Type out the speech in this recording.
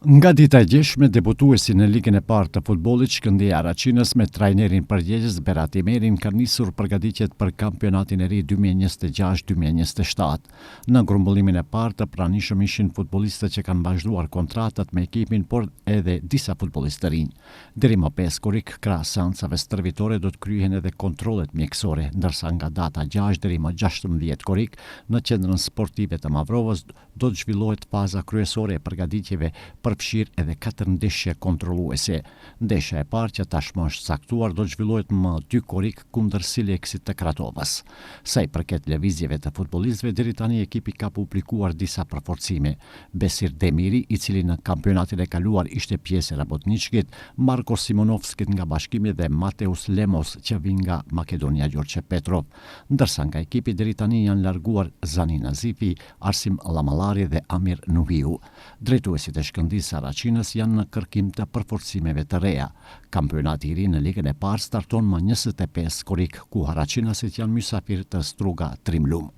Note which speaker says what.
Speaker 1: Nga dita e gjeshme, debutuesi në ligën e parë të futbollit Shkëndija Araçinës me trajnerin përgjegjës Berat Imerin ka nisur përgatitjet për kampionatin e ri 2026-2027. Në grumbullimin e parë të pranishëm ishin futbollistët që kanë vazhduar kontratat me ekipin, por edhe disa futbollistë të rinj. Deri më 5 korrik krahas seancave stërvitore do të kryhen edhe kontrollet mjekësore, ndërsa nga data 6 deri më 16 korrik në qendrën sportive të Mavrovës do të zhvillohet faza kryesore e përgatitjeve, përfshirë edhe 4 ndeshje kontrolluese. Ndeshja e parë, që tashmë është caktuar, do të zhvillohet më 2 korrik kundër Sileksit të Kratovës. Sa i përket lëvizjeve të futbollistëve, deri tani ekipi ka publikuar disa përforcime. Besir Demiri, i cili në kampionatin e kaluar ishte pjesë e Rabotničkit, Marko Simonovskit nga Bashkimi dhe Mateus Lemos që vin nga Makedonia Gjorqe Petrov. Ndërsa nga ekipi deri tani janë larguar Zani Nazifi, Arsim Lamallari dhe Amir Nuhiu. Drejtuesit e Shkëndijës Araçinës janë në kërkim të përforcimeve të reja. Kampionati i ri në ligën e parë starton më 25 korrik, ku Araçinasit janë mysafir të Struga Trimlum.